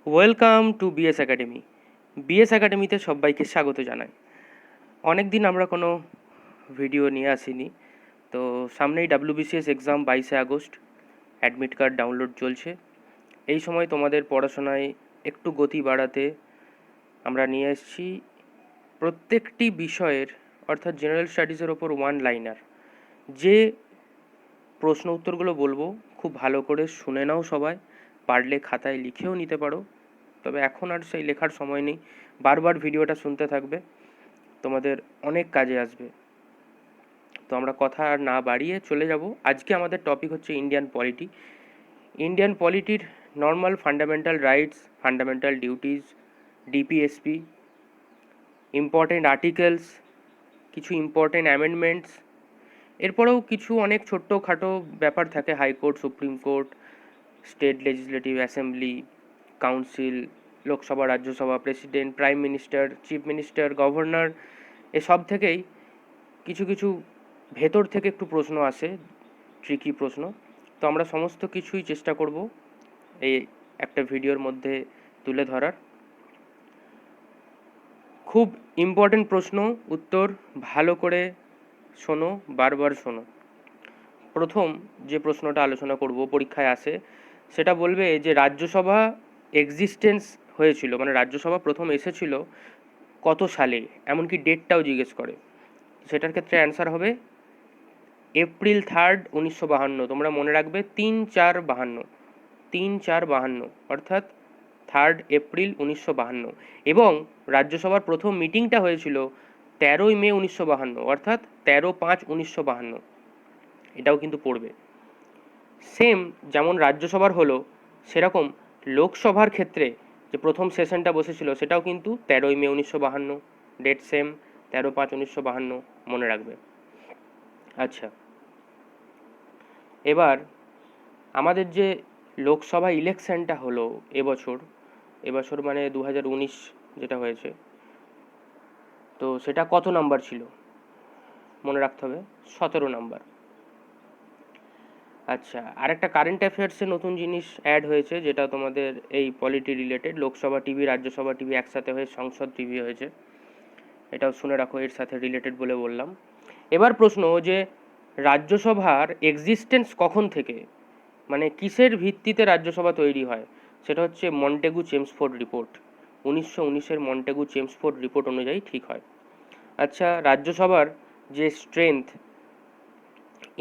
Welcome to BS academy. BS একাডেমিতে সবাইকে স্বাগত জানাই। অনেক দিন আমরা কোনো ভিডিও নিয়ে আসিনি, তো সামনেই WBCS exam 22 August. Admit card download চলছে। এই সময় তোমাদের পড়াশোনায় একটু গতি বাড়াতে আমরা নিয়ে এসেছি প্রত্যেকটি বিষয়ের অর্থাৎ জেনারেল স্টাডিজের ওপর ওয়ান লাইনার। যে প্রশ্ন উত্তরগুলো বলবো খুব ভালো করে শুনে নাও সবাই, পারলে খাতায় লিখেও নিতে পারো। তবে এখন আর সেই লেখার সময় নেই, বারবার ভিডিওটা শুনতে থাকবে, তোমাদের অনেক কাজে আসবে। তো আমরা কথা আর না বাড়িয়ে চলে যাব। আজকে আমাদের টপিক হচ্ছে ইন্ডিয়ান পলিটি। ইন্ডিয়ান পলিটির normal fundamental rights, fundamental duties, DPSP, important articles, কিছু ইম্পর্টেন্ট অ্যামেন্ডমেন্টস, এরপরেও কিছু অনেক ছোট্টখাটো ব্যাপার থাকে, high court, supreme court, state legislative assembly, council, Lok Sabha, Rajya Sabha, president, prime minister, chief minister, governor, এসব থেকেই কিছু কিছু ভেতর থেকে একটু প্রশ্ন আসে, ট্রিকি প্রশ্ন। তো আমরা সমস্ত কিছুই চেষ্টা করব এই একটা ভিডিওর মধ্যে তুলে ধরার। খুব ইম্পর্টেন্ট প্রশ্ন, উত্তর ভালো করে শোনো, বারবার শোনো। প্রথম যে প্রশ্নটা আলোচনা করব, পরীক্ষায় আসে, সেটা বলবে যে রাজ্যসভা এক্সিস্টেন্স হয়েছিল, মানে রাজ্যসভা প্রথম এসেছিল কত সালে, এমনকি ডেটটাও জিজ্ঞেস করে। সেটার ক্ষেত্রে অ্যান্সার হবে এপ্রিল 3, 1952। তোমরা মনে রাখবে 3-4-52, 3-4-52, অর্থাৎ 3 এপ্রিল 1952। এবং রাজ্যসভার প্রথম মিটিংটা হয়েছিল 13 মে 1952, অর্থাৎ 13-5-1952। এটাও কিন্তু পড়বে। সেম যেমন রাজ্যসভার হলো, সেরকম লোকসভার ক্ষেত্রে যে প্রথম সেশনটা বসেছিল সেটাও কিন্তু 13 মে 1952, ডেট সেম, 13-5-1952, মনে রাখবে। আচ্ছা, এবার আমাদের যে লোকসভা ইলেকশনটা হলো এবছর মানে 2019 যেটা হয়েছে, তো সেটা কত নাম্বার ছিল মনে রাখতে হবে, 17 নাম্বার। আচ্ছা, আরেকটা কারেন্ট অ্যাফেয়ার্সে নতুন জিনিস অ্যাড হয়েছে, যেটা তোমাদের এই polity related. Lok Sabha TV, Rajya Sabha TV একসাথে হয়ে সংসদ টিভি হয়েছে, এটাও শুনে রাখো, এর সাথে রিলেটেড বলে বললাম। এবার প্রশ্ন যে রাজ্যসভার এক্সিস্টেন্স কখন থেকে, মানে কিসের ভিত্তিতে রাজ্যসভা তৈরি হয়, সেটা হচ্ছে মন্টেগু চেমসফোর্ড রিপোর্ট। 1919-এর মন্টেগু চেমসফোর্ড রিপোর্ট অনুযায়ী ঠিক হয়। আচ্ছা, রাজ্যসভার যে স্ট্রেংথ,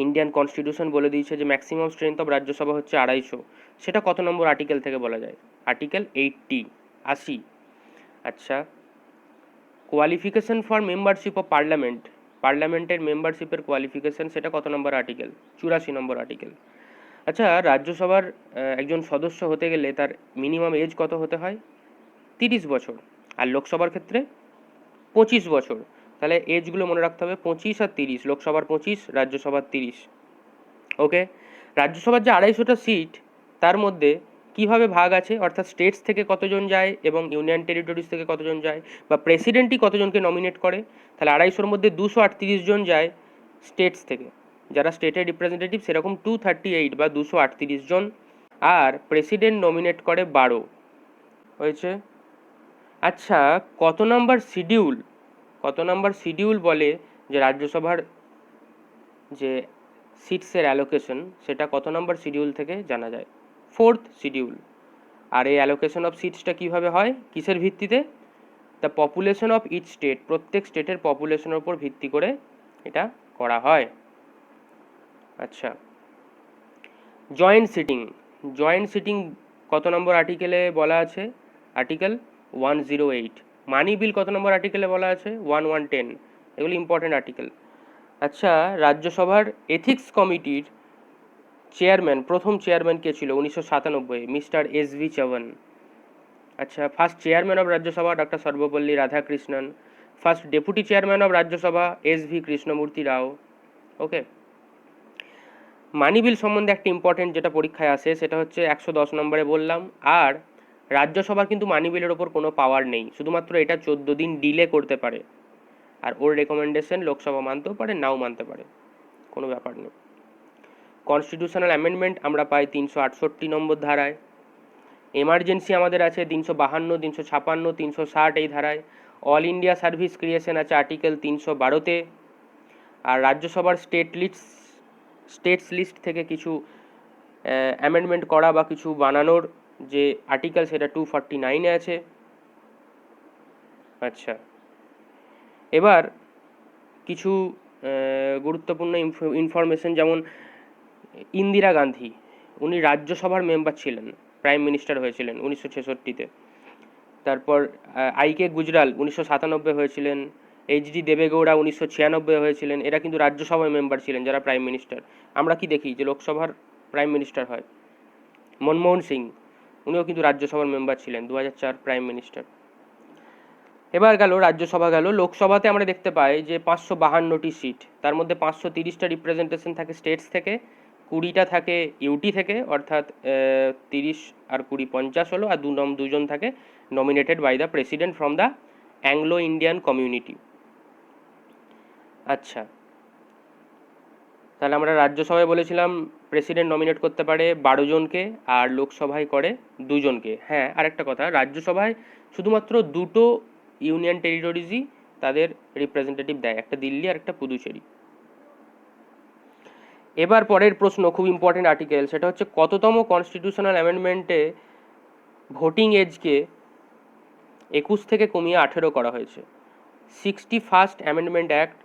ইন্ডিয়ান কনস্টিটিউশন বলে দিয়েছে যে ম্যাক্সিমাম স্ট্রেংথ অফ রাজ্যসভা হচ্ছে 250, সেটা কত নম্বর আর্টিকেল থেকে বলা যায়? আর্টিকেল 80। আচ্ছা, কোয়ালিফিকেশন ফর মেম্বারশিপ অফ পার্লামেন্টের মেম্বারশিপের কোয়ালিফিকেশন, সেটা কত নম্বর আর্টিকেল? 84 নম্বর আর্টিকেল। আচ্ছা, রাজ্যসভার একজন সদস্য হতে গেলে তার মিনিমাম এজ কত হতে হয়? 30 বছর। আর লোকসভার ক্ষেত্রে 25 বছর। তাহলে এজগুলো মনে রাখতে হবে, 25 আর 30, লোকসভার 25, রাজ্যসভার 30। ওকে, রাজ্যসভার যে 250টা সিট, তার মধ্যে কিভাবে ভাগ আছে, অর্থাৎ স্টেটস থেকে কতজন যায় এবং ইউনিয়ন টেরিটরিজ থেকে কতজন যায়, বা প্রেসিডেন্টই কতজনকে নমিনেট করে। তাহলে 250-র মধ্যে 238 জন যায় স্টেটস থেকে, যারা স্টেটের রিপ্রেজেন্টেটিভ, সেরকম 238 বা 238 জন। আর প্রেসিডেন্ট নমিনেট করে 12 হয়েছে। আচ্ছা, কত নাম্বার শিডিউল বলে যে রাজ্যসভার যে সিটসের অ্যালোকেশন, সেটা কত নম্বর শিডিউল থেকে জানা যায়? 4th schedule. আর এই অ্যালোকেশন অফ সিটসটা কীভাবে হয়, কিসের ভিত্তিতে? The population of each state, প্রত্যেক স্টেটের পপুলেশনের উপর ভিত্তি করে এটা করা হয়। আচ্ছা, জয়েন্ট সিটিং কত নম্বর আর্টিকেলে বলা আছে? আর্টিকেল 108। মানি বিল কত নম্বর আর্টিকেলে বলা আছে? 1110। এগুলো ইম্পর্টেন্ট আর্টিকেল। আচ্ছা, রাজ্যসভার এথিক্স কমিটির চেয়ারম্যান, প্রথম চেয়ারম্যান কে ছিল 1997, মিস্টার এস ভি চৌহান। আচ্ছা, first chairman of Rajya Sabha doctor Sarvepalli Radhakrishnan. First deputy chairman of Rajya Sabha S V Krishnamurthy Rao. Okay, money bill সম্বন্ধে একটা ইম্পর্টেন্ট যেটা পরীক্ষায় আসে, সেটা হচ্ছে 110 নম্বরে বললাম। আর রাজ্যসভার কিন্তু মানি বিলের ওপর কোনো পাওয়ার নেই, শুধুমাত্র এটা 14 দিন ডিলে করতে পারে। আর ওর রেকমেন্ডেশন লোকসভা মানতেও পারে, নাও মানতে পারে, কোনো ব্যাপার নেই। কনস্টিটিউশনাল অ্যামেন্ডমেন্ট আমরা পাই 368 নম্বর ধারায়। এমার্জেন্সি আমাদের আছে 352, 356, 360 এই ধারায়। অল ইন্ডিয়া সার্ভিস ক্রিয়েশন আছে আর্টিকেল 312-তে। আর রাজ্যসভার স্টেটস লিস্ট থেকে কিছু অ্যামেন্ডমেন্ট করা বা কিছু বানানোর যে আর্টিকেল সেটা 249-এ আছে। আচ্ছা, এবার কিছু গুরুত্বপূর্ণ ইনফরমেশন, যেমন ইন্দিরা গান্ধী, উনি রাজ্যসভার মেম্বার ছিলেন, প্রাইম মিনিস্টার হয়েছিলেন 1966-তে। তারপর আইকে গুজরাল 1997 হয়েছিলেন, এইচডি দেবেগৌড়া 1996 হয়েছিলেন। এরা কিন্তু রাজ্যসভার মেম্বার ছিলেন যারা প্রাইম মিনিস্টার। আমরা কি দেখি যে লোকসভার প্রাইম মিনিস্টার হয়। মনমোহন সিং, উনিও কিন্তু রাজ্যসভার মেম্বার ছিলেন, 2004 প্রাইম মিনিস্টার। এবার গেল রাজ্যসভা গেল। লোকসভাতে আমরা দেখতে পাই যে 552টি সিট, তার মধ্যে 530টা রিপ্রেজেন্টেশন থাকে স্টেটস থেকে, 20টা থাকে ইউটি থেকে, অর্থাৎ 30 আর 20 50 হলো, আর দুজন থাকে nominated by the president from the Anglo Indian community. আচ্ছা, তাহলে আমরা রাজ্যসভায় বলেছিলাম প্রেসিডেন্ট নমিনেট করতে পারে 12 জনকে, আর লোকসভায় করে 2 জনকে। হ্যাঁ, আরেকটা কথা, রাজ্যসভায় শুধুমাত্র 2টো ইউনিয়ন টেরিটরিজই তাদের রিপ্রেজেন্টেটিভ দেয়, একটা দিল্লি আর একটা পুদুচেরি। এবার পরের প্রশ্ন, খুব ইম্পর্টেন্ট আর্টিকেল, সেটা হচ্ছে কততম কনস্টিটিউশনাল অ্যামেন্ডমেন্টে ভোটিং এজকে 21 থেকে কমিয়ে 18 করা হয়েছে। 61st অ্যামেন্ডমেন্ট অ্যাক্ট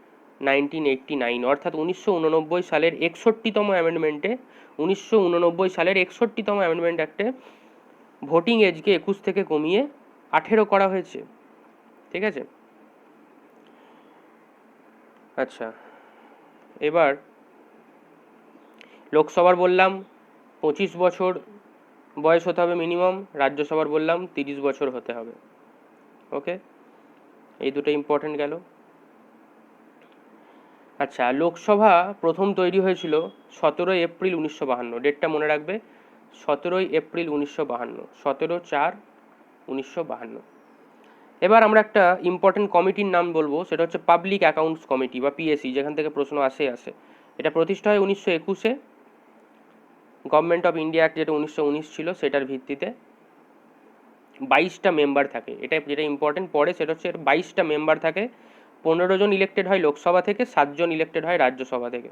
1989, অর্থাৎ 1989 সালের 61তম অ্যামেন্ডমেন্টে 1989 সালের 61তম অ্যামেন্ডমেন্ট অ্যাক্টে ভোটিং এজকে 21 থেকে কমিয়ে 18 করা হয়েছে। ঠিক আছে। আচ্ছা, এবার লোকসভার বললাম 25 বছর বয়স হতে হবে মিনিমাম, রাজ্যসভার বললাম 30 বছর হতে হবে। ওকে, এই দুটো ইম্পর্টেন্ট গেল। আচ্ছা, লোকসভা প্রথম তৈরি হয়েছিল 17 এপ্রিল 1952, ডেটটা মনে রাখবে, 17 এপ্রিল 1952, 17/4/1952। এবার আমরা একটা ইম্পর্টেন্ট কমিটির নাম বলবো, সেটা হচ্ছে পাবলিক অ্যাকাউন্টস কমিটি বা পিএসসি, যেখান থেকে প্রশ্ন আসে। এটা প্রতিষ্ঠা হয় 1921-এ, গভর্নমেন্ট অফ ইন্ডিয়া অ্যাক্ট যেটা 1919 ছিল সেটার ভিত্তিতে। 22টা মেম্বার থাকে, এটা যেটা ইম্পর্টেন্ট পড়ে সেটা হচ্ছে 22টা মেম্বার থাকে। 15 জন ইলেক্টেড হয় লোকসভা থেকে, 7 জন ইলেক্টেড হয় রাজ্যসভা থেকে।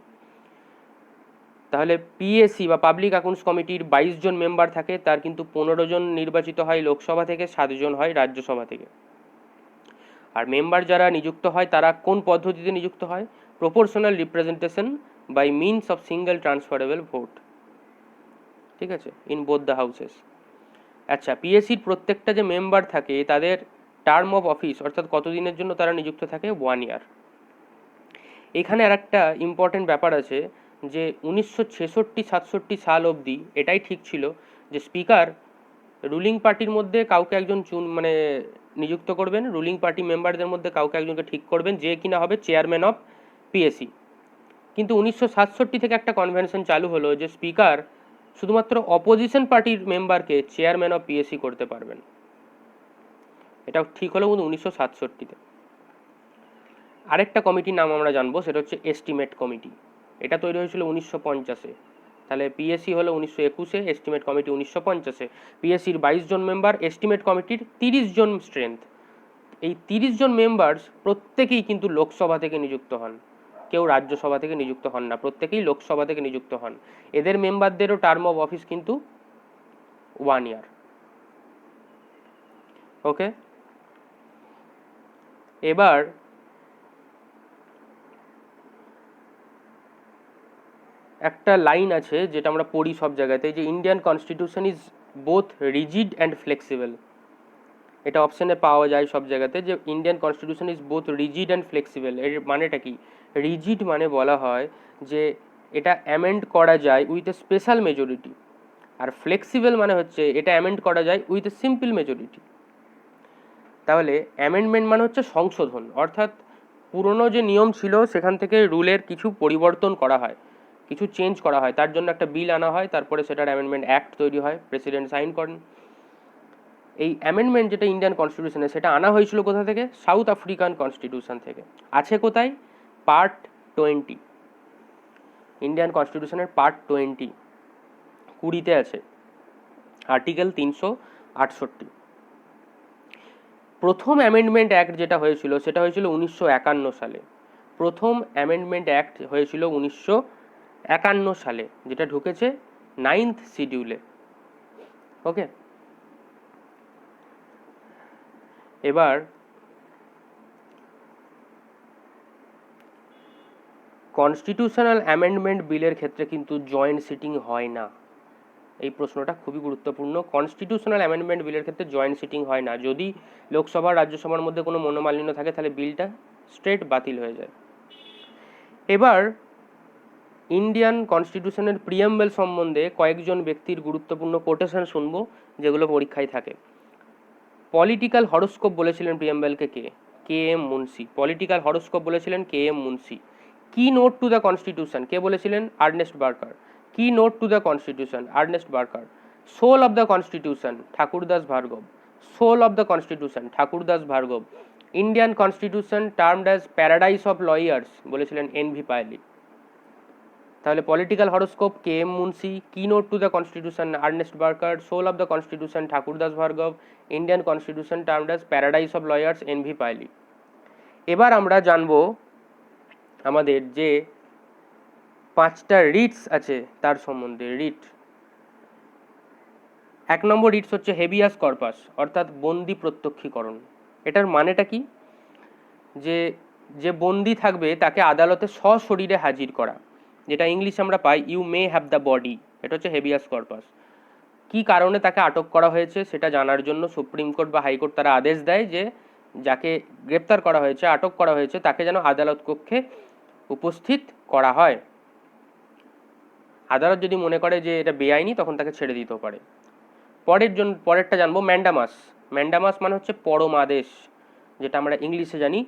তাহলে পিএসসি বা পাবলিক অ্যাকাউন্টস কমিটির 22 জন মেম্বার থাকে, তার কিন্তু 15 জন নির্বাচিত হয় লোকসভা থেকে, 7 জন হয় রাজ্যসভা থেকে। আর মেম্বার যারা নিযুক্ত হয় তারা কোন পদ্ধতিতে নিযুক্ত হয়? Proportional representation by means of single transferable vote. ঠিক আছে, ইন বোথ দ্য হাউসেস। আচ্ছা, পিএসসির প্রত্যেকটা যে মেম্বার থাকে তাদের টার্ম অফ অফিস, অর্থাৎ কতদিনের জন্য তারা নিযুক্ত থাকে? 1 ইয়ার। এখানে আর একটা ইম্পর্টেন্ট ব্যাপার আছে যে 1966-67 সাল অবধি এটাই ঠিক ছিল যে স্পিকার রুলিং পার্টির মধ্যে কাউকে একজন নিযুক্ত করবেন, রুলিং পার্টি মেম্বারদের মধ্যে কাউকে একজনকে ঠিক করবেন, যে কিনা হবে চেয়ারম্যান অফ পিএসসি। কিন্তু 1967 থেকে একটা কনভেনশন চালু হলো যে স্পিকার শুধুমাত্র অপোজিশন পার্টির মেম্বারকে চেয়ারম্যান অফ পিএসসি করতে পারবেন। এটা ঠিক হলো 1967-তে। আরেকটা কমিটির নাম আমরা জানবো, সেটা হচ্ছে এস্টিমেট কমিটি। এটা তৈরি হয়েছিল 1950-এ। তাহলে পিএসসি হলো 1921-এ, এস্টিমেট কমিটি 1950-এ। পিএসসির 22 জন মেম্বার, এস্টিমেট কমিটির 30 জন স্ট্রেংথ। এই 30 জন মেম্বার্স প্রত্যেকেই কিন্তু লোকসভা থেকে নিযুক্ত হন, কেউ রাজ্যসভা থেকে নিযুক্ত হন না, প্রত্যেকেই লোকসভা থেকে নিযুক্ত হন। এদের মেম্বারদেরও টার্ম অফ অফিস কিন্তু 1 ইয়ার। ওকে, এবার একটা লাইন আছে যেটা আমরা পড়ি সব জায়গাতে, যে Indian constitution is both rigid and flexible. এটা অপশানে পাওয়া যায় সব জায়গাতে, যে Indian constitution is both rigid and flexible. এর মানেটা কি? রিজিড মানে বলা হয় যে এটা অ্যামেন্ড করা যায় উইথ এ স্পেশাল মেজরিটি, আর ফ্লেক্সিবল মানে হচ্ছে এটা অ্যামেন্ড করা যায় উইথ এ সিম্পল মেজরিটি। তাহলে অ্যামেন্ডমেন্ট মানে হচ্ছে সংশোধন, অর্থাৎ পুরনো যে নিয়ম ছিল সেখান থেকে রুলের কিছু পরিবর্তন করা হয়, কিছু চেঞ্জ করা হয়, তার জন্য একটা বিল আনা হয়, তারপরে সেটার অ্যামেন্ডমেন্ট অ্যাক্ট তৈরি হয়, প্রেসিডেন্ট সাইন করেন। এই অ্যামেন্ডমেন্ট যেটা ইন্ডিয়ান কনস্টিটিউশনে, সেটা আনা হয়েছিল কোথা থেকে? সাউথ আফ্রিকান কনস্টিটিউশন থেকে। আছে কোথায়? পার্ট 20, ইন্ডিয়ান কনস্টিটিউশনের পার্ট 20, 20তে আছে। আর্টিকেল 368। প্রথম অ্যামেন্ডমেন্ট অ্যাক্ট যেটা হয়েছিল সেটা হয়েছিল 1951 সালে। প্রথম অ্যামেন্ডমেন্ট অ্যাক্ট হয়েছিল 1951 সালে, যেটা ঢুকেছে 9th শিডিউলে। ওকে, এবার কনস্টিটিউশনাল অ্যামেন্ডমেন্ট বিলের ক্ষেত্রে কিন্তু জয়েন্ট সিটিং হয় না। এই প্রশ্নটা খুবই গুরুত্বপূর্ণ। কনস্টিটিউশনাল অ্যামেন্ডমেন্ট বিলের ক্ষেত্রে জয়েন্ট সিটিং হয় না। যদি লোকসভা রাজ্যসভার মধ্যে কোনো মনোমালিন্য থাকে তাহলে বিলটা স্ট্রেট বাতিল হয়ে যায়। এবার ইন্ডিয়ান কনস্টিটিউশনের প্রিয়াম্বল সম্বন্ধে কয়েকজন ব্যক্তির গুরুত্বপূর্ণ কোটেশন শুনবো, যেগুলো পরীক্ষায় থাকে। পলিটিক্যাল হরোস্কোপ বলেছিলেন প্রিয়াম্বলকে কে? K M Munshi. Political horoscope বলেছিলেন K M Munshi. Key note to the constitution কে বলেছিলেন? Ernest Barker. Key note to the constitution? Ernest Barker. Soul of the constitution Thakurdas Bhargava. Soul of the constitution Thakurdas Bhargava. Indian constitution termed as paradise of lawyers বলেছিলেন N V Paylee. তাহলে political horoscope K M Munshi, key note to the constitution Ernest Barker, soul of the constitution Thakurdas Bhargava, Indian constitution termed as paradise of lawyers N V Paylee. এবার আমরা জানবো আমাদের যে 5টা Ritz আছে তার সম্বন্ধে। রিট, 1 নম্বর রিটস হচ্ছে হেবিয়াস কর্পাস, অর্থাৎ বন্দি প্রত্যক্ষীকরণ। এটার মানেটা কি? যে বন্দি থাকবে তাকে আদালতে সশরীরে হাজির করা, যেটা ইংলিশ আমরা পাই you may have the body. এটা হচ্ছে হেবিয়াস কর্পাস। কি কারণে তাকে আটক করা হয়েছে সেটা জানার জন্য সুপ্রিম কোর্ট বা হাইকোর্ট তারা আদেশ দেয় যে যাকে গ্রেপ্তার করা হয়েছে, আটক করা হয়েছে, তাকে যেন আদালত কক্ষে উপস্থিত করা হয়। আদালত যদি মনে করে যে এটা বেআইনি তখন তাকে ছেড়ে দিতেও পারে। পরেরটা জানবো ম্যান্ডামাস। ম্যান্ডামাস মানে হচ্ছে পরমাদেশ, যেটা আমরা ইংলিশে জানি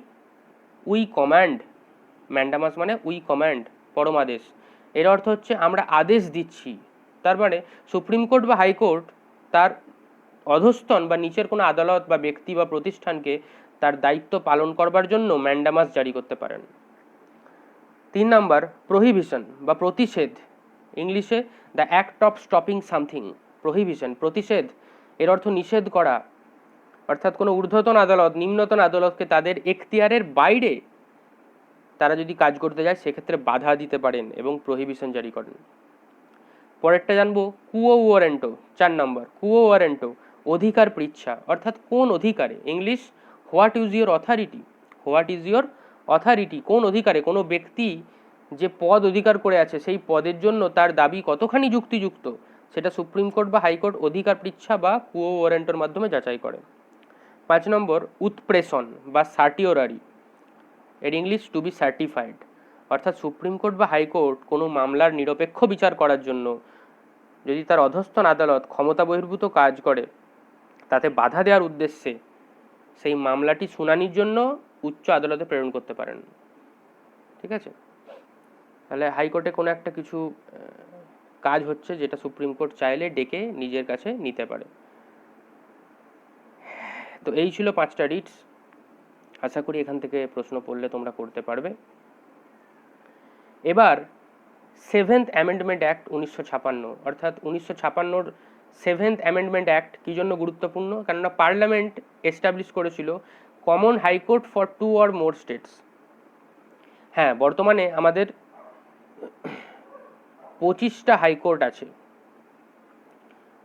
উই কমান্ড। ম্যান্ডামাস মানে উই কমান্ড, পরমাদেশ। এর অর্থ হচ্ছে আমরা আদেশ দিচ্ছি। তার মানে সুপ্রিম কোর্ট বা হাইকোর্ট তার অধস্তন বা নিচের কোনো আদালত বা ব্যক্তি বা প্রতিষ্ঠানকে তার দায়িত্ব পালন করবার জন্য ম্যান্ডামাস জারি করতে পারেন। 3 নাম্বার প্রহিবিশন বা প্রতিষেধ, ইংলিশে the act of stopping something. Prohibition, প্রতিষেধ, এর অর্থ নিষেধ করা। অর্থাৎ কোনো ঊর্ধ্বতন আদালত নিম্নতন আদালতকে তাদের এখতিয়ারের বাইরে তারা যদি কাজ করতে যায় সেক্ষেত্রে বাধা দিতে পারেন এবং প্রহিবিশন জারি করেন। পরেরটা জানবো কুও ওয়ারেন্টো। 4 নম্বর কুও ওয়ারেন্টো, অধিকার পৃচ্ছা, অর্থাৎ কোন অধিকারে। English what is your authority. What is your authority, কোন অধিকারে কোনো ব্যক্তি যে পদ অধিকার করে আছে সেই পদের জন্য তার দাবি কতখানি যুক্তিযুক্ত সেটা সুপ্রিম কোর্ট বা হাইকোর্ট অধিকার পৃচ্ছা বা কুও ওয়ারেন্টোর মাধ্যমে যাচাই করে। 5 নম্বর উৎপ্রেষণ বা সার্টিওরারি, এর ইংলিশ টু বি সার্টিফাইড। অর্থাৎ সুপ্রিম কোর্ট বা হাইকোর্ট কোনো মামলার নিরপেক্ষ বিচার করার জন্য যদি তার অধস্তন আদালত ক্ষমতা বহির্ভূত কাজ করে তাতে বাধা দেওয়ার উদ্দেশ্যে সেই মামলাটি শুনানির জন্য উচ্চ আদালতে প্রেরণ করতে পারেন। ঠিক আছে, তাহলে হাইকোর্টে কোনো একটা কিছু কাজ হচ্ছে যেটা সুপ্রিম কোর্ট চাইলে ডেকে নিজের কাছে নিতে পারে। তো এই ছিল 5টা রিটস। আশা করি এখান থেকে প্রশ্ন পড়লে তোমরা করতে পারবে। এবার 7th অ্যামেন্ডমেন্ট অ্যাক্ট 1956, অর্থাৎ 1956 7th অ্যামেন্ডমেন্ট অ্যাক্ট কী জন্য গুরুত্বপূর্ণ? কেননা পার্লামেন্ট এস্টাবলিশ করেছিল common high court for 2 or more states. হ্যাঁ, বর্তমানে আমাদের 25টা হাইকোর্ট আছে।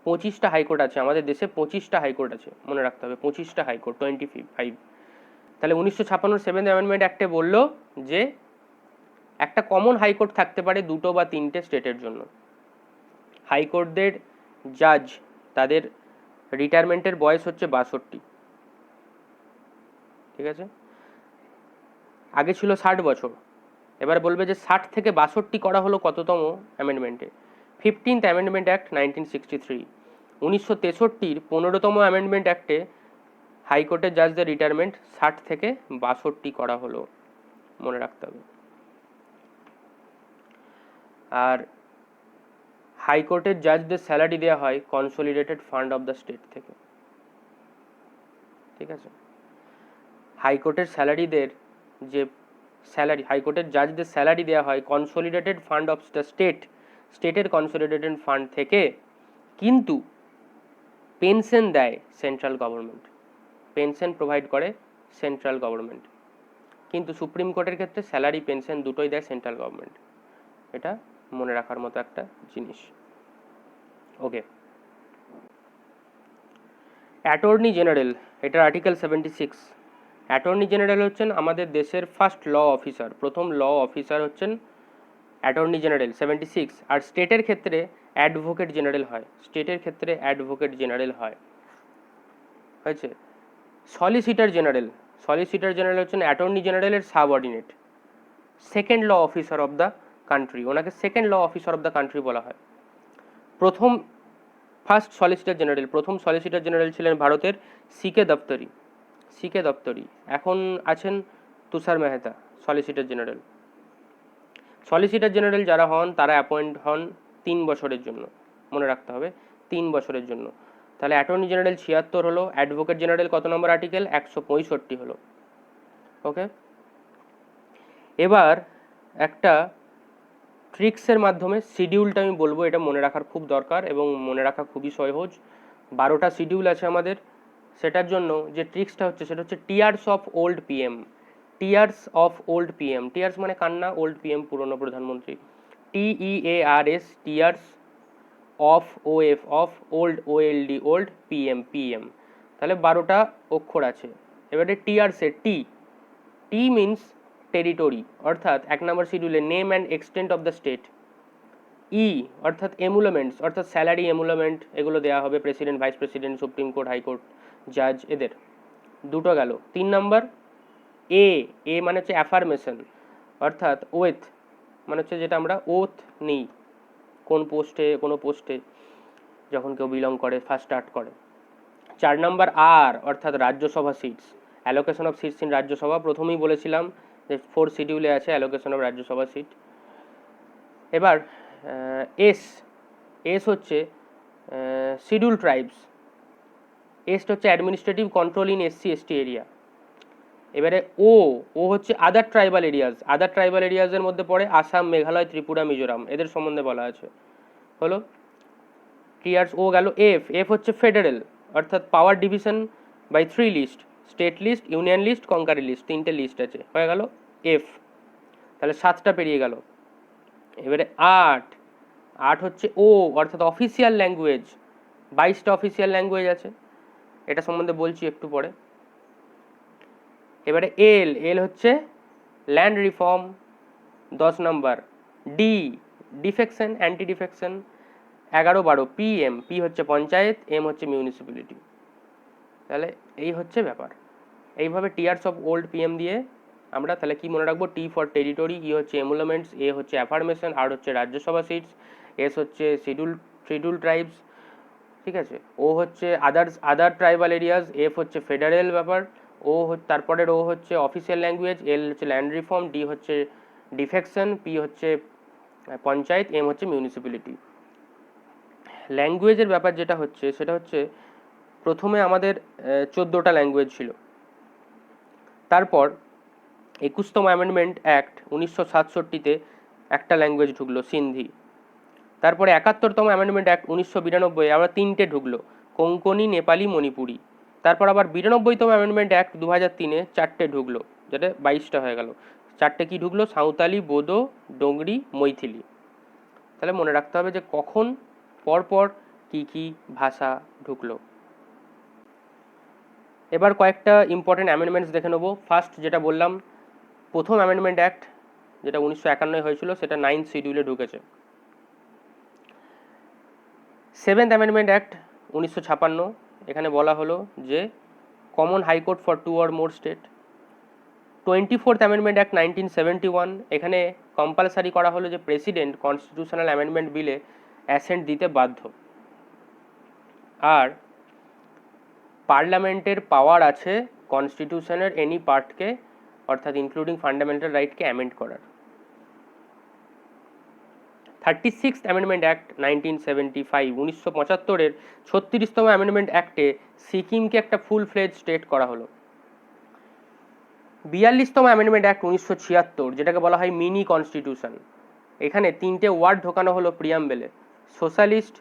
25টা হাইকোর্ট আছে আমাদের দেশে, 25টা হাইকোর্ট আছে, মনে রাখতে হবে 25টা হাইকোর্ট, 25। তাহলে 1956 7th অ্যামেন্ডমেন্ট অ্যাক্টে বললো যে একটা কমন হাইকোর্ট থাকতে পারে 2টো বা 3টে স্টেটের জন্য। হাইকোর্টদের জাজ তাদের রিটায়ারমেন্টের বয়স হচ্ছে 62। ঠিক আছে, আগে ছিল 60 বছর, এবার বলবে যে 60 থেকে 62 করা হলো কততম অ্যামেন্ডমেন্টে? 15th amendment act 1963। 1963 15তম অ্যামেন্ডমেন্ট অ্যাক্টে হাইকোর্টের জাজদের রিটায়ারমেন্ট 60 থেকে 62 করা হলো, মনে রাখতে হবে। আর হাইকোর্টের জাজদের স্যালারি দেওয়া হয় consolidated fund of the state থেকে। ঠিক আছে, হাইকোর্টের স্যালারিদের যে হাইকোর্টের জাজদের স্যালারি দেওয়া হয় কনসলিডেটেড ফান্ড অফ দ্য স্টেটের কনসলিডেটেড ফান্ড থেকে। কিন্তু পেনশন দেয় সেন্ট্রাল গভর্নমেন্ট, পেনশন প্রোভাইড করে সেন্ট্রাল গভর্নমেন্ট, কিন্তু সুপ্রিম কোর্টের ক্ষেত্রে স্যালারি পেনশন দুটোই দেয় সেন্ট্রাল গভর্নমেন্ট। এটা মনে রাখার মতো একটা জিনিস। ওকে, অ্যাটর্নি জেনারেল, এটা আর্টিকেল 76। অ্যাটর্নি জেনারেল হচ্ছেন আমাদের দেশের ফার্স্ট ল অফিসার, প্রথম ল অফিসার হচ্ছেন অ্যাটর্নি জেনারেল 76। আর স্টেটের ক্ষেত্রে অ্যাডভোকেট জেনারেল হয়, স্টেটের ক্ষেত্রে অ্যাডভোকেট জেনারেল হয়, হয়েছে। সলিসিটার জেনারেল, সলিসিটার জেনারেল হচ্ছেন অ্যাটর্নি জেনারেলের subordinate, second law officer of the country, ওনাকে second law officer of the country বলা হয়। ফার্স্ট সলিসিটার জেনারেল, প্রথম সলিসিটার জেনারেল ছিলেন ভারতের সিকে দপ্তরি, সিকে দপ্তরি। এখন আছেন Tushar Mehta solicitor general. Solicitor general যারা হন তারা অ্যাপয়েন্ট হন 3 বছরের জন্য, মনে রাখতে হবে 3 বছরের জন্য। তাহলে অ্যাটর্নি জেনারেল 76 হলো, অ্যাডভোকেট জেনারেল কত নম্বর আর্টিকেল? 165 হলো। ওকে, এবার একটা ট্রিক্সের মাধ্যমে শিডিউলটা আমি বলবো, এটা মনে রাখার খুব দরকার এবং মনে রাখা খুবই সহজ। 12টা শিডিউল আছে আমাদের, সেটার জন্য যে ট্রিক্সটা হচ্ছে সেটা হচ্ছে tears of old PM. Tears of old PM, tears মানে কান্না, ওল্ড পিএম পুরনো প্রধানমন্ত্রী, TEARS, tears of OF of old, OLD old, PM PM. তাহলে 12টা অক্ষর আছে। এবারে টিয়ার্সে টি মিনস টেরিটরি, অর্থাৎ 1 নম্বর শিডিউলে name and extent of the state. অর্থাৎ এমুলমেন্টস, অর্থাৎ স্যালারি এমুলমেন্ট, এগুলো দেওয়া হবে president, vice president, supreme court, high court, জাজ, এদের। দুটো গেল। 3 নম্বর এ মানে হচ্ছে অ্যাফার্মেশন, অর্থাৎ ওয়েথ মানে হচ্ছে যেটা আমরা ওথ নিই কোন পোস্টে, কোনো পোস্টে যখন কেউ বিলং করে, ফার্স্ট স্টার্ট করে। 4 নম্বর অর্থাৎ Rajya Sabha seats, allocation of seats in Rajya Sabha, প্রথমেই বলেছিলাম যে 4 শিডিউলে আছে অ্যালোকেশন অফ রাজ্যসভা সিট। এবার এস হচ্ছে শিডিউল ট্রাইবস, এসটা হচ্ছে administrative control in SC/ST area. এবারে ও হচ্ছে other tribal areas, other tribal এরিয়াজের মধ্যে পড়ে আসাম, মেঘালয়, ত্রিপুরা, মিজোরাম, এদের সম্বন্ধে বলা আছে। হলো টিয়ার্স ও গেল। এফ হচ্ছে ফেডারেল, অর্থাৎ power division by 3 list, state list, union list, concurrent list, 3টে লিস্ট আছে, হয়ে গেল এফ। তাহলে 7টা পেরিয়ে গেল। এবারে 8 হচ্ছে ও, অর্থাৎ অফিসিয়াল ল্যাঙ্গুয়েজ, 22টা অফিসিয়াল ল্যাঙ্গুয়েজ আছে, এটা সম্বন্ধে বলছি একটু পরে। এবারে এল হচ্ছে ল্যান্ড রিফর্ম, 10 নম্বর। Defection, anti defection, 11, 12। পি হচ্ছে পঞ্চায়েত, এম হচ্ছে মিউনিসিপ্যালিটি। তাহলে এই হচ্ছে ব্যাপার। এইভাবে টিয়ার্স অফ ওল্ড পিএম দিয়ে আমরা তাহলে কি মনে রাখবো? টি ফর টেরিটরি, ই হচ্ছে এমুলমেন্টস, এ হচ্ছে অ্যাফার্মেশন, আর হচ্ছে রাজ্যসভা সিটস, এস হচ্ছে শিডিউল ট্রাইবস, ঠিক আছে, ও হচ্ছে আদার ট্রাইবাল এরিয়াজ, এফ হচ্ছে ফেডারেল ব্যাপার, তারপরের ও হচ্ছে অফিসিয়াল ল্যাঙ্গুয়েজ, এল হচ্ছে ল্যান্ড রিফর্ম, ডি হচ্ছে ডিফেকশন, পি হচ্ছে পঞ্চায়েত, এম হচ্ছে মিউনিসিপ্যালিটি। ল্যাঙ্গুয়েজের ব্যাপার যেটা হচ্ছে সেটা হচ্ছে প্রথমে আমাদের 14টা ল্যাঙ্গুয়েজ ছিল, তারপর 21তম অ্যামেন্ডমেন্ট অ্যাক্ট 1967-তে একটা ল্যাঙ্গুয়েজ ঢুকলো, সিন্ধি। তারপরে 71তম অ্যামেন্ডমেন্ট অ্যাক্ট 1992 আবার 3টে ঢুকলো, কোঙ্কনি, নেপালি, মণিপুরি। তারপর আবার 92তম অ্যামেন্ডমেন্ট অ্যাক্ট 2003-এ 4টে ঢুকলো, যেটা 22টা হয়ে গেল। 4টে কি ঢুকলো? সাঁওতালি, বোদো, ডোংরি, মৈথিলি। তাহলে মনে রাখতে হবে যে কখন পরপর কি কি ভাষা ঢুকলো। এবার কয়েকটা ইম্পর্টেন্ট অ্যামেন্ডমেন্টস দেখে নেবো। ফার্স্ট যেটা বললাম, প্রথম অ্যামেন্ডমেন্ট অ্যাক্ট যেটা 1951 হয়েছিল, সেটা 9th শিডিউলে ঢুকেছে। 7th অ্যামেন্ডমেন্ট অ্যাক্ট 1956, এখানে বলা হলো যে common high court for 2 or more state. 24th amendment act 1971, এখানে কম্পালসারি করা হলো যে প্রেসিডেন্ট কনস্টিটিউশনাল অ্যামেন্ডমেন্ট বিলে অ্যাসেন্ট দিতে বাধ্য। আর পার্লামেন্টের পাওয়ার আছে কনস্টিটিউশনের এনি পার্টকে, অর্থাৎ ইনক্লুডিং ফান্ডামেন্টাল রাইটকে অ্যামেন্ড করার। 36th অ্যামেন্ডমেন্ট অ্যাক্ট 1975, 1975-এর 36তম অ্যামেন্ডমেন্ট অ্যাক্টে সিকিমকে একটা ফুল ফ্লেজ স্টেট করা হলো। 42তম অ্যামেন্ডমেন্ট অ্যাক্ট 1976, যেটাকে বলা হয় মিনি কনস্টিটিউশন, এখানে 3টে ওয়ার্ড ঢোকানো হলো প্রিয়াম্বেলে, সোশ্যালিস্ট,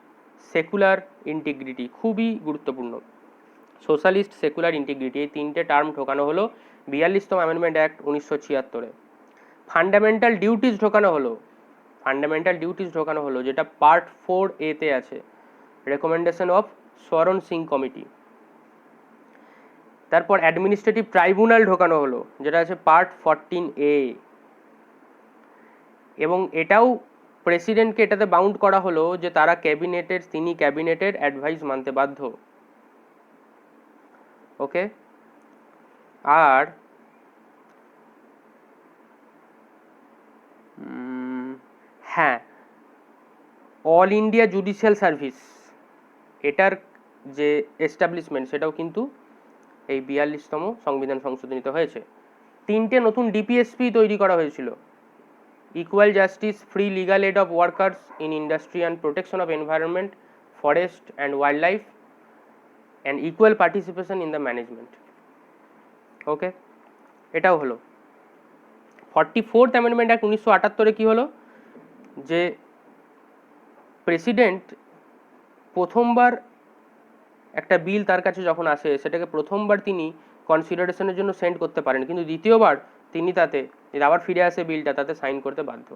সেকুলার ইন্টিগ্রিটি, খুবই গুরুত্বপূর্ণ। সোশ্যালিস্ট, সেকুলার, ইন্টিগ্রিটি, এই তিনটে টার্ম ঢোকানো হলো 42তম অ্যামেন্ডমেন্ট অ্যাক্ট 1976-এ। ফান্ডামেন্টাল ডিউটিস ঢোকানো হলো, ফান্ডামেন্টাল ডিউটিস ঢোকানো হলো, যেটা পার্ট 4A তে আছে, রেকমেন্ডেশন অফ স্বরণ সিং কমিটি। তারপর অ্যাডমিনিস্ট্রেটিভ ট্রাইব্যুনাল ঢোকানো হলো, যেটা আছে পার্ট 14A, এবং এটাও প্রেসিডেন্টকে এটাতে বাউন্ড করা হলো যে তারা তিনি ক্যাবিনেটের অ্যাডভাইস মানতে বাধ্য। ওকে, আর হ্যাঁ, অল ইন্ডিয়া জুডিশিয়াল সার্ভিস, এটার যে এস্টাবলিশমেন্ট সেটাও কিন্তু এই 42তম সংবিধান সংশোধনীতে হয়েছে। তিনটে নতুন ডিপিএসপি তৈরি করা হয়েছিল, equal justice, free legal aid of workers in industry and protection of environment, forest and wild life, and equal participation in the management. Okay, এটাও হলো। 44th অ্যামেন্ডমেন্ট অ্যাক্ট 1978-এ কি হলো, যে প্রেসিডেন্ট প্রথমবার একটা বিল তার কাছে যখন আসে, সেটাকে প্রথমবার তিনি কনসিডারেশনের জন্য সেন্ড করতে পারেন, কিন্তু দ্বিতীয়বার তিনি তাতে আবার ফিরে আসে বিলটা, তাতে সাইন করতে বাধ্য।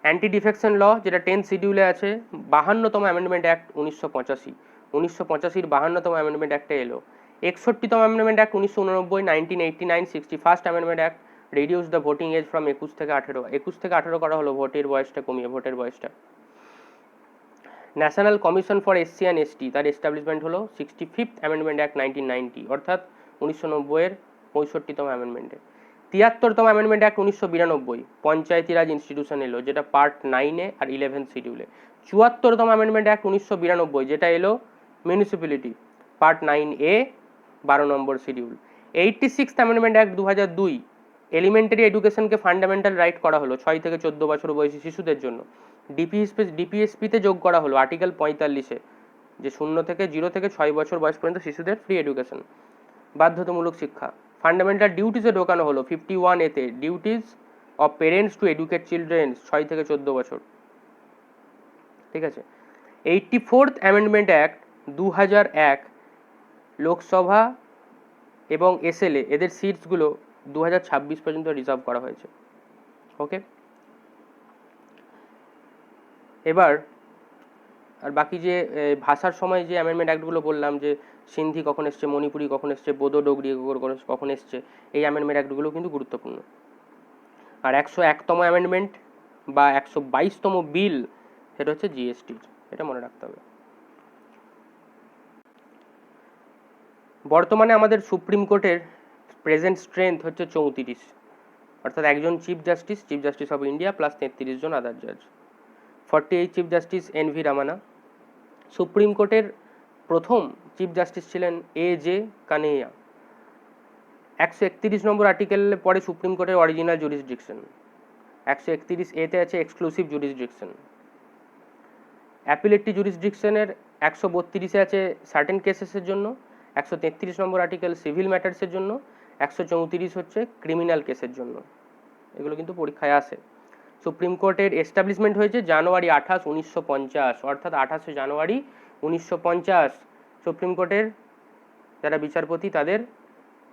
অ্যান্টি ডিফেকশন ল, যেটা 10th শিডিউলে আছে, 52তম অ্যামেন্ডমেন্ট অ্যাক্ট 1985, 1985-র 52তম অ্যামেন্ডমেন্ট অ্যাক্টে এলো। 61তম amendment act 1989, 1989, 61st amendment act reduce the voting age from 21 থেকে 18, 21 থেকে 18 করা হলো, ভোটের বয়সটা কমিয়ে, ভোটের বয়সটা। National commission for SC and ST, তার এস্টাবলিশমেন্ট হলো 65th অ্যামেন্ডমেন্ট অ্যাক্ট 1990, অর্থাৎ 1990-এর 65তম অ্যামেন্ডমেন্টে। 73তম amendment act 1992, panchayati raj institution এলো, যেটা পার্ট 9-এ আর 11th শিডিউলে। 74তম অ্যামেন্ডমেন্ট অ্যাক্ট 1992, যেটা এলো মিউনিসিপ্যালিটি, পার্ট 9A, 12 নম্বর শিডিউল। 86th অ্যামেন্ডমেন্ট অ্যাক্ট 2002, এলিমেন্টারি এডুকেশনকে ফান্ডামেন্টাল রাইট করা হলো 6 থেকে 14 বছর বয়সী শিশুদের জন্য। ডিপিএসপিতে যোগ করা হলো আর্টিকেল 45-এ, যে 0 থেকে 6 বছর বয়স পর্যন্ত শিশুদের ফ্রি এডুকেশন, বাধ্যতামূলক শিক্ষা। ফান্ডামেন্টাল ডিউটিসে ঢোকানো হলো 51A-তে, duties of parents to educate children 6 থেকে 14 বছর। ঠিক আছে। 84th অ্যামেন্ডমেন্ট অ্যাক্ট 2001, লোকসভা এবং এসএলএ এদের সিটসগুলো 2026 পর্যন্ত রিজার্ভ করা হয়েছে। ওকে, এবার আর বাকি যে ভাষার সময় যে অ্যামেন্ডমেন্ট অ্যাক্টগুলো বললাম, যে সিন্ধি কখন এসছে, মণিপুরি কখন এসছে, বোদো ডোগরি কখন এসছে, এই অ্যামেন্ডমেন্ট অ্যাক্টগুলো কিন্তু গুরুত্বপূর্ণ। আর 101তম অ্যামেন্ডমেন্ট বা 122তম বিল, সেটা হচ্ছে জিএসটির, এটা মনে রাখতে হবে। বর্তমানে আমাদের সুপ্রিম কোর্টের প্রেজেন্ট স্ট্রেংথ হচ্ছে 34, অর্থাৎ একজন chief justice of India plus 33 জন আদার জাজ। 48 চিফ জাস্টিস এন.ভি. রামানা। সুপ্রিম কোর্টের প্রথম চিফ জাস্টিস ছিলেন এ.জে. কানেইয়া। 131 নম্বর আর্টিকেল পরে সুপ্রিম কোর্টের অরিজিনাল জুরিসডিকশন, 131A-তে আছে এক্সক্লুসিভ জুরিসডিকশন। অ্যাপিলেটরি জুরিসডিকশনের 132-এ আছে সার্টেন কেসেসের জন্য, 133 নম্বর আর্টিকেল সিভিল ম্যাটার্সের জন্য, 134 হচ্ছে ক্রিমিনাল কেসের জন্য। এগুলো কিন্তু পরীক্ষায় আসে। সুপ্রিম কোর্টের এস্টাবলিশমেন্ট হয়েছে জানুয়ারি 28, 1950, অর্থাৎ 28শে জানুয়ারি 1950। সুপ্রিম কোর্টের যারা বিচারপতি তাদের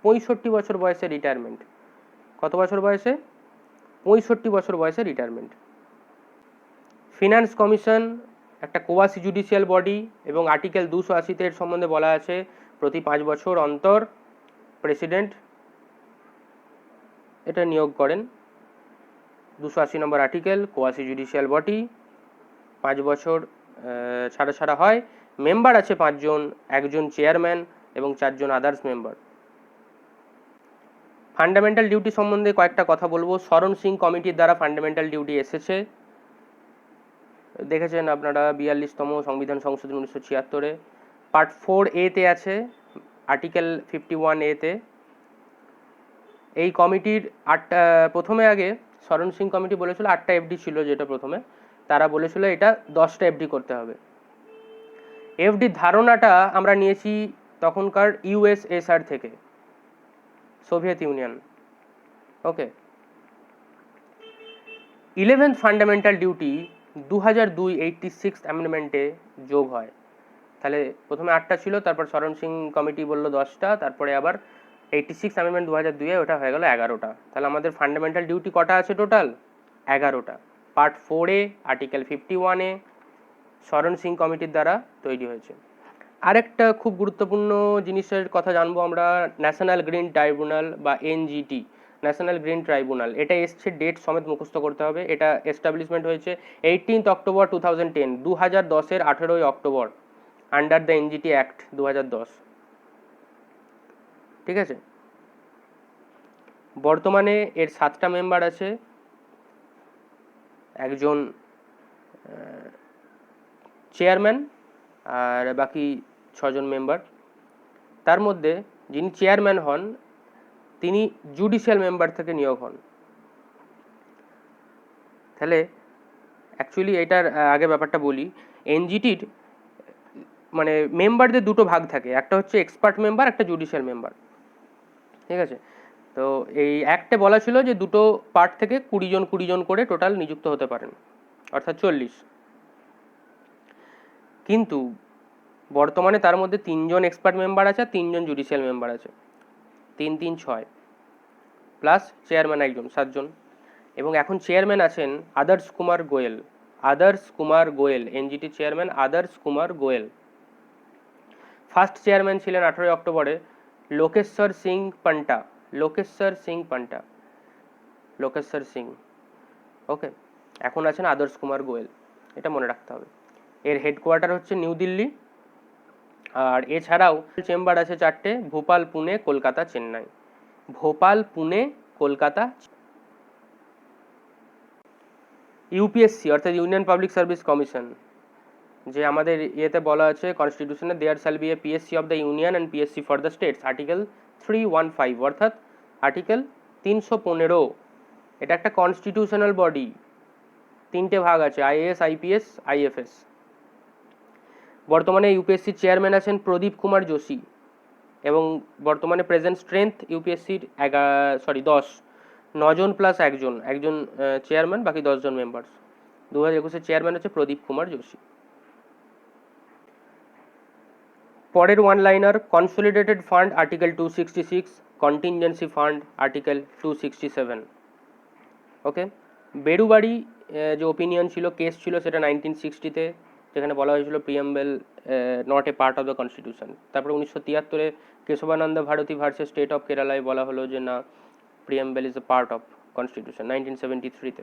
65 বছর বয়সে রিটায়ারমেন্ট। কত বছর বয়সে? 65 বছর বয়সে রিটায়ারমেন্ট। ফিনান্স কমিশন একটা কোয়াসি জুডিশিয়াল বডি, এবং আর্টিকেল 280-তে এর সম্বন্ধে বলা আছে প্রতি 5 বছর অন্তর প্রেসিডেন্ট এটা নিয়োগ করেন। 280 নম্বর আর্টিকেল, কোয়াসি জুডিশিয়াল বডি, 5 বছর ছাড়া হয়। মেম্বার আছে 5 জন, একজন চেয়ারম্যান এবং 4 জন আদার্স মেম্বার। ফান্ডামেন্টাল ডিউটি সম্বন্ধে কয়েকটা কথা বলবো। স্বরণ সিং কমিটির দ্বারা ফান্ডামেন্টাল ডিউটি এসেছে, দেখেছেন আপনারা 42তম সংবিধান সংশোধন 1976-এ, পার্ট 4A-তে আছে, আর্টিকেল 51A-তে। এই কমিটির প্রথমে আগে স্বরণ সিং কমিটি বলেছিল 8টা এফডি ছিল, যেটা প্রথমে তারা বলেছিল এটা 10টা এফডি করতে হবে। এফডির ধারণাটা আমরা নিয়েছি তখনকার ইউএসএসআর থেকে, সোভিয়েত ইউনিয়ন। ওকে, 11th ফান্ডামেন্টাল ডিউটি 2002 86th অ্যামেন্ডমেন্টে যোগ হয়। তাহলে প্রথমে 8টা ছিল, তারপর শরণ সিং কমিটি বললো 10টা, তারপরে আবার 86 অ্যামেন্ডমেন্ট 2002-এ ওটা হয়ে গেল 11টা। তাহলে আমাদের ফান্ডামেন্টাল ডিউটি কটা আছে টোটাল? 11টা। পার্ট 4-এ আর্টিকেল 51-এ শরণ সিং কমিটির দ্বারা তৈরি হয়েছে। আরেকটা খুব গুরুত্বপূর্ণ জিনিসের কথা জানবো আমরা, ন্যাশনাল গ্রিন ট্রাইব্যুনাল বা এনজিটি, ন্যাশনাল গ্রিন ট্রাইব্যুনাল। এটা এসছে, ডেট সমেত মুখস্থ করতে হবে। এটা এস্টাবলিশমেন্ট হয়েছে 18th অক্টোবর 2010, 2010-এর 18ই October, under the NGT act 2010। ঠিক আছে, বর্তমানে এর 7টা মেম্বার আছে, একজন চেয়ারম্যান আর বাকি 6জন মেম্বার। তার মধ্যে যিনি চেয়ারম্যান হন তিনি জুডিশিয়াল মেম্বার থেকে নিয়োগ হন। তাহলে অ্যাকচুয়ালি এটার আগে ব্যাপারটা বলি, এনজিটির মানে মেম্বারদের দুটো ভাগ থাকে, একটা হচ্ছে এক্সপার্ট মেম্বার, একটা জুডিশিয়াল মেম্বার। ঠিক আছে, তো এই অ্যাক্টে বলা ছিল যে দুটো পার্ট থেকে 20 জন করে টোটাল নিযুক্ত হতে পারেন, অর্থাৎ 40। কিন্তু বর্তমানে তার মধ্যে 3জন এক্সপার্ট মেম্বার আছে আর 3জন জুডিশিয়াল মেম্বার আছে, 3 3 6 প্লাস চেয়ারম্যান একজন, 7জন। এবং এখন চেয়ারম্যান আছেন আদর্শ কুমার গোয়েল। আদর্শ কুমার গোয়েল এনজিটি চেয়ারম্যান, আদর্শ কুমার গোয়েল। ফার্স্ট চেয়ারম্যান ছিলেন 18 অক্টোবরে লোকেশ্বর সিং পান্টা। লোকেশ্বর সিং পান্টা, লোকেশ্বর সিং। ওকে, এখন আছেন আদর্শ কুমার গোয়েল, এটা মনে রাখতে হবে। এর হেডকোয়ার্টার হচ্ছে নিউ দিল্লি। আর এছাড়াও চেম্বার আছে 4টে, ভোপাল, পুনে, কলকাতা, চেন্নাই। ভোপাল, পুনে, কলকাতা। ইউপিএসসি অর্থাৎ ইউনিয়ন পাবলিক সার্ভিস কমিশন, যে আমাদের ইয়েতে বলা আছে কনস্টিটিউশনে, there shall be a PSC of the union and PSC for the states, article 315 অর্থাৎ আর্টিকেল 315। এটা একটা কনস্টিটিউশনাল বডি, 3টে ভাগ আছে, আইএএস, আইপিএস, আইএফএস। বর্তমানে ইউপিএসসি চেয়ারম্যান আছেন প্রদীপ কুমার যোশী, এবং বর্তমানে প্রেজেন্ট স্ট্রেংথ ইউপিএসসির 10, 9জন প্লাস একজন চেয়ারম্যান, বাকি 10জন মেম্বার্স। 2021-এর চেয়ারম্যান হচ্ছে প্রদীপ কুমার যোশী। পরের one liner, consolidated fund article 266, contingency fund article 267। ওকে, বেরুবাড়ি যে ওপিনিয়ন ছিল, কেস ছিল, সেটা 1960-তে, যেখানে বলা হয়েছিল preamble not a part of the constitution. তারপরে 1973-এ Keshavananda Bharati versus state of কেরালায় বলা হলো যে না, preamble is a part of constitution 1973-তে।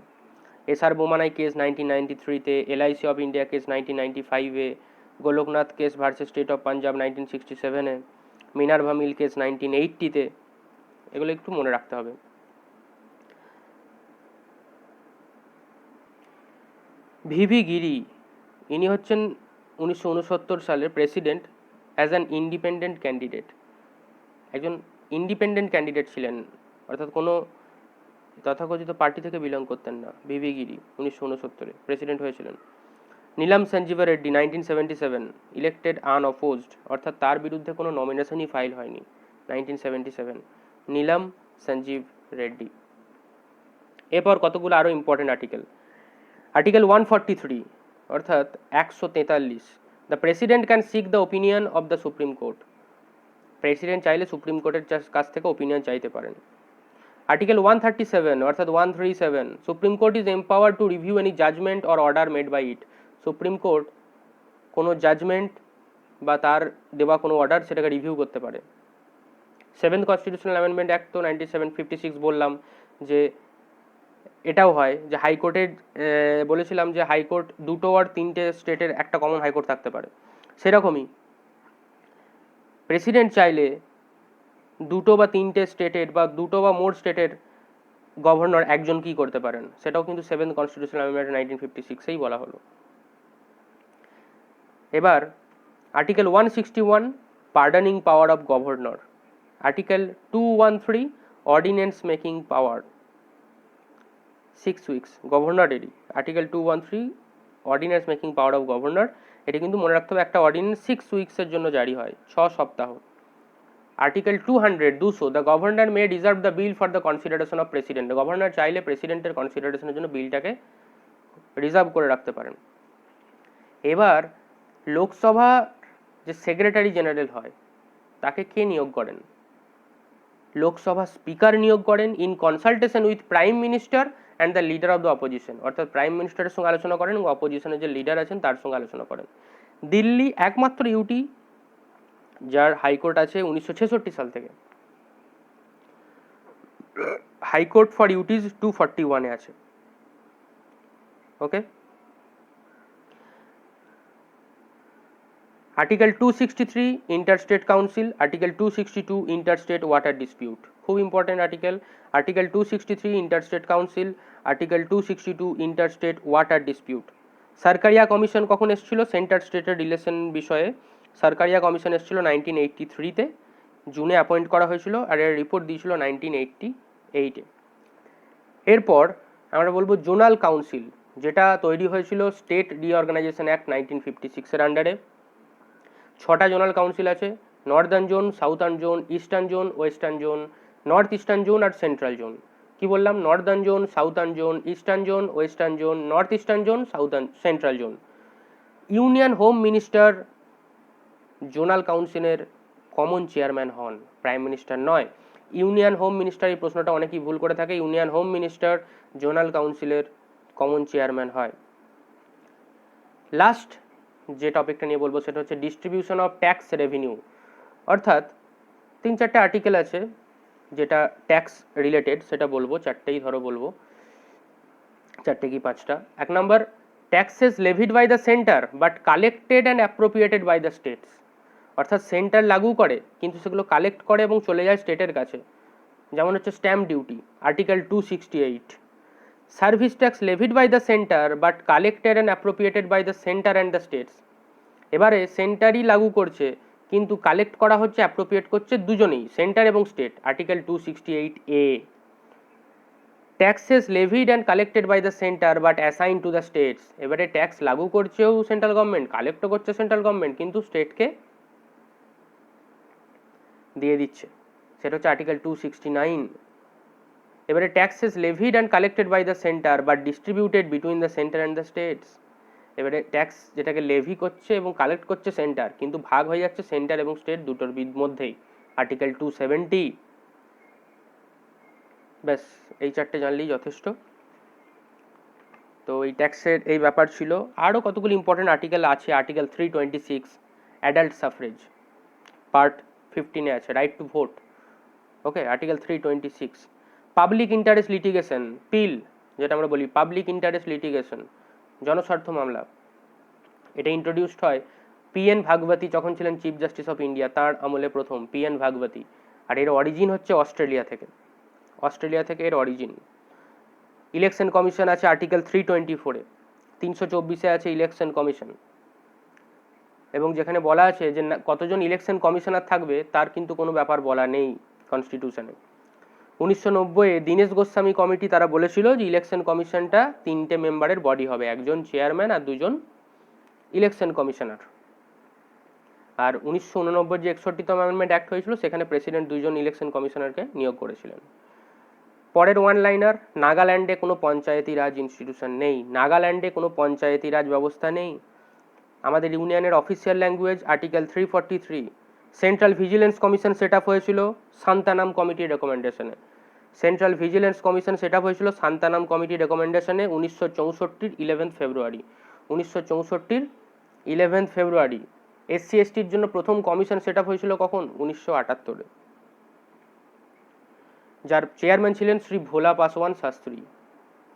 এসআর বোমানাই কেস 1993-তে, এলআইসি অফ ইন্ডিয়া কেস 1995-এ, Golaknath case versus state of Punjab 1967-এ, মিনার্ভা মিল কেস 1980-তে। এগুলো একটু মনে রাখতে হবে। ভিভি গিরি, ইনি হচ্ছেন 1969 সালের president as an independent candidate. একজন ইন্ডিপেন্ডেন্ট ক্যান্ডিডেট ছিলেন, অর্থাৎ কোনো তথাকথিত পার্টি থেকে বিলং করতেন না। ভিভি গিরি 1969-এ প্রেসিডেন্ট হয়েছিলেন। নীলাম সঞ্জীবা রেড্ডি 1977, ইলেক্টেড আনঅপোজড, অর্থাৎ তার বিরুদ্ধে কোনো নমিনেশনই ফাইল হয়নি 1977, নীলাম সঞ্জীব রেড্ডি। এরপর কতগুলো আরও ইম্পর্টেন্ট আর্টিকেল। আর্টিকেল 143 অর্থাৎ 143, the president can sick the opinion of the supreme court. President চাইলে সুপ্রিম কোর্টের কাছ থেকে ওপিনিয়ন চাইতে পারেন। আর্টিকেল 137 অর্থাৎ 137, supreme court is empower to review any judgement or order made by it. Supreme court কোনো judgement বা তার দেওয়া কোনো অর্ডার সেটাকে রিভিউ করতে পারে। 7th কনস্টিটিউশনাল অ্যামেন্ডমেন্ট অ্যাক্ট তো 1956 বললাম, যে এটাও হয় যে হাইকোর্টের বলেছিলাম যে হাইকোর্ট 2টো আর 3টে স্টেটের একটা কমন হাইকোর্ট থাকতে পারে। সেরকমই প্রেসিডেন্ট চাইলে 2টো বা 3টে স্টেটের বা 2টো বা মোর স্টেটের গভর্নর একজন কি করতে পারেন, সেটাও কিন্তু 7th কনস্টিটিউশনাল অ্যামেন্ডমেন্ট 1956-এই বলা হলো। এবার article 161, pardoning power of governor. Article 213, ordinance making power 6 weeks গভর্নরেরই। Article 213, ordinance making power of governor, এটি কিন্তু মনে রাখতে হবে একটা অর্ডিন্যান্স 6 উইকসের জন্য জারি হয়, 6 সপ্তাহ। Article 200, the governor May reserve the bill for the consideration of president. Governor চাইলে প্রেসিডেন্টের কনসিডারেশনের জন্য বিলটাকে রিজার্ভ করে রাখতে পারেন। এবার লোকসভা যে সেক্রেটারি জেনারেল হয় তাকে কে নিয়োগ করেন? লোকসভা স্পিকার নিয়োগ করেন in consultation with prime minister and the leader of the opposition, অর্থাৎ প্রাইম মিনিস্টারের সঙ্গে আলোচনা করেন এবং অপোজিশনের যে লিডার আছেন তার সঙ্গে আলোচনা করেন। দিল্লি একমাত্র ইউটি যার হাইকোর্ট আছে 1966 সাল থেকে, হাইকোর্ট ফর ইউটিজ 241 আছে। Okay, article 263 interstate council, article 262 interstate water dispute, খুব important article. Article 263 interstate council, article 262 interstate water dispute. Sarkaria commission কখন এসেছিল সেন্টার স্টেটের রিলেশন বিষয়ে? সরকারিয়া কমিশন এসেছিল 1983-তে, জুনে অ্যাপয়েন্ট করা হয়েছিল, আর এর রিপোর্ট দিয়েছিল 1988-এ। এরপর আমরা বলবো জোনাল কাউন্সিল, যেটা তৈরি হয়েছিল স্টেট রিঅর্গানাইজেশন অ্যাক্ট 1956-এর আন্ডারে। 6টা জোনাল কাউন্সিল আছে, northern zone, southern zone, eastern zone, western zone, north eastern zone আর সেন্ট্রাল জোন। কি বললাম? Northern zone, southern zone, eastern zone, western zone, north eastern zone, southern, central zone. Union home minister zonal কাউন্সিলের common chairman হন, prime minister নয়। Union home minister, এই প্রশ্নটা অনেকেই ভুল করে থাকে, ইউনিয়ন হোম মিনিস্টার জোনাল কাউন্সিলের কমন চেয়ারম্যান হয়। লাস্ট যে টপিকটা নিয়ে বলবো সেটা হচ্ছে ডিস্ট্রিবিউশন অফ ট্যাক্স রেভিনিউ, অর্থাৎ 3-4টে আর্টিকেল আছে যেটা ট্যাক্স রিলেটেড, সেটা বলবো, 4টেই ধরো বলবো, 4টে কি 5টা। 1 নম্বর, taxes levied by the centre but collected and appropriated by the states, অর্থাৎ সেন্টার লাগু করে কিন্তু সেগুলো কালেক্ট করে এবং চলে যায় স্টেটের কাছে, যেমন হচ্ছে stamp duty, article 268। Service tax levied by the centre but collected and appropriated by the centre and the states, এবারে সেন্টারই লাগু করছে কিন্তু কালেক্ট করা হচ্ছে, অ্যাপ্রোপ্রিয়েট করছে দুজনেই, সেন্টার এবং state, article 268A। Taxes levied and collected by the centre but assign to the states, এবারে ট্যাক্স লাগু করছেও সেন্ট্রাল গভর্নমেন্ট, কালেক্টও করছে সেন্ট্রাল গভর্নমেন্ট, কিন্তু স্টেটকে দিয়ে দিচ্ছে, সেটা হচ্ছে আর্টিকেল 269। এবারে taxes levied and collected by the centre but distributed between the centre and the states, এবারে ট্যাক্স যেটাকে লেভি করছে এবং কালেক্ট করছে সেন্টার, কিন্তু ভাগ হয়ে যাচ্ছে সেন্টার এবং স্টেট দুটোর মধ্যেই, আর্টিকেল 270। ব্যাস, এই 4টে জানলেই যথেষ্ট। তো এই ট্যাক্সের এই ব্যাপার ছিল। আরও কতগুলো ইম্পর্টেন্ট আর্টিকেল আছে, আর্টিকেল 326 অ্যাডাল্ট সাফরেজ, পার্ট 15-এ আছে, right to vote. Okay, article 326 public interest litigation, PIL যেটা আমরা বলি, পাবলিক ইন্টারেস্ট লিটিগেশন, জনস্বার্থ মামলা, এটা ইন্ট্রোডিউসড হয় PN ভাগবতী যখন ছিলেন চিফ জাস্টিস অফ ইন্ডিয়া, তার আমলে প্রথম PN ভাগবতী, আর এর অরিজিন হচ্ছে অস্ট্রেলিয়া থেকে এর অরিজিন। ইলেকশন কমিশন আছে আর্টিকেল 324-এ, 324-এ আছে ইলেকশন কমিশন, এবং যেখানে বলা আছে যে কতজন ইলেকশন কমিশনার থাকবে তার কিন্তু কোনো ব্যাপার বলা নেই কনস্টিটিউশনে। 1990-এ দীনেশ গোস্বামী কমিটি তারা বলেছিল যে ইলেকশন কমিশনটা 3টে মেম্বারের বডি হবে, একজন চেয়ারম্যান আর 2জন ইলেকশন কমিশনার। আর 1989 যে 61তম অ্যামেন্ডমেন্ট অ্যাক্ট হয়েছিল সেখানে প্রেসিডেন্ট 2জন ইলেকশন কমিশনারকে নিয়োগ করেছিলেন। পরের ওয়ান লাইনার, নাগাল্যান্ডে কোনো পঞ্চায়েতি রাজ ইনস্টিটিউশন নেই, নাগাল্যান্ডে কোনো পঞ্চায়েতি রাজ ব্যবস্থা নেই। আমাদের ইউনিয়নের official language article 343। Central vigilance commission set up হয়েছিল সান্তানাম কমিটির রেকমেন্ডেশনে, central vigilance commission set up হয়েছিল সান্তানাম কমিটির রেকমেন্ডেশনে 1964-র 11 ফেব্রুয়ারি, 1964-র 11 ফেব্রুয়ারি। SC STর জন্য প্রথম কমিশন সেট আপ হয়েছিল কখন? 1978-এ, যার চেয়ারম্যান ছিলেন শ্রী ভোলা পাসওয়ান শাস্ত্রী।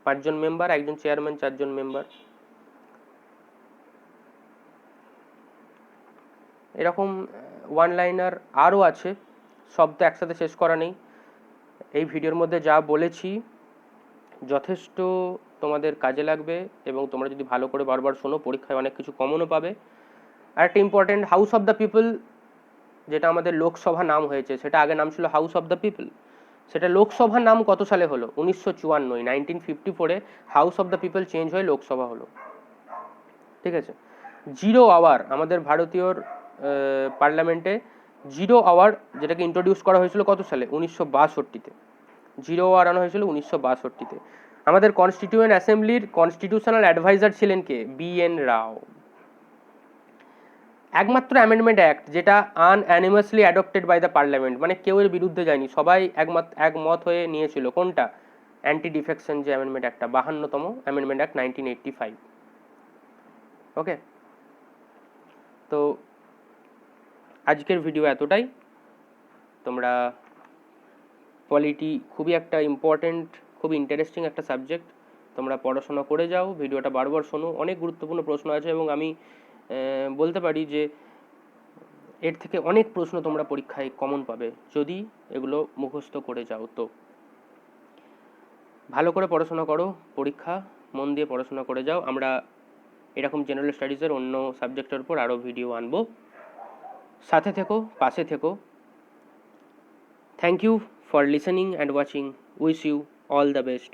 5 জন মেম্বার, একজন চেয়ারম্যান, 4 জন মেম্বার। এরকম ওয়ান লাইনার আরও আছে, সব তো একসাথে শেষ করা নেই। এই ভিডিওর মধ্যে যা বলেছি যথেষ্ট তোমাদের কাজে লাগবে, এবং তোমরা যদি ভালো করে বারবার শোনো পরীক্ষায় অনেক কিছু কমনও পাবে। আর একটা important, house of the people যেটা আমাদের লোকসভা নাম হয়েছে, সেটা আগে নাম ছিল হাউস অফ দ্য পিপল, সেটা লোকসভা নাম কত সালে হলো? 1954, 1954-এ house of the people change হয়ে লোকসভা হলো। ঠিক আছে। 0 আওয়ার, আমাদের ভারতীয় পার্লামেন্টে 0 আওয়ার যেটাকে ইন্ট্রোডিউস করা হয়েছিল কত সালে? 1962-তে। 0 আওয়ার আনা হয়েছিল 1962-তে। আমাদের কনস্টিটিউয়েন্ট অ্যাসেম্বলির কনস্টিটিউশনাল অ্যাডভাইজার ছিলেন কে? BN রাও। একমাত্র অ্যামেন্ডমেন্ট অ্যাক্ট যেটা আনঅ্যানিমাসলি অ্যাডপ্টেড বাই দ্য পার্লামেন্ট, মানে কেউ এর বিরুদ্ধে যায়নি, সবাই একমত হয়ে নিয়েছিল, কোনটা? অ্যান্টি ডিফেকশন যে অ্যামেন্ডমেন্ট অ্যাক্টটা, 52তম অ্যামেন্ডমেন্ট অ্যাক্ট 1985। ওকে, তো আজকের ভিডিও এতটাই। তোমরা পলিটি খুবই একটা ইম্পর্টেন্ট, খুব ইন্টারেস্টিং একটা সাবজেক্ট, তোমরা পড়াশোনা করে যাও, ভিডিওটা বারবার শোনো, অনেক গুরুত্বপূর্ণ প্রশ্ন আছে এবং আমি বলতে পারি যে এর থেকে অনেক প্রশ্ন তোমরা পরীক্ষায় কমন পাবে যদি এগুলো মুখস্থ করে যাও। তো ভালো করে পড়াশোনা করো, পরীক্ষা মন দিয়ে পড়াশোনা করে যাও। আমরা এরকম জেনারেল স্টাডিজের অন্য সাবজেক্টের উপর আরও ভিডিও আনবো। সাথে থেকো, পাশে থেকো। Thank you for listening and watching. Wish you all the best.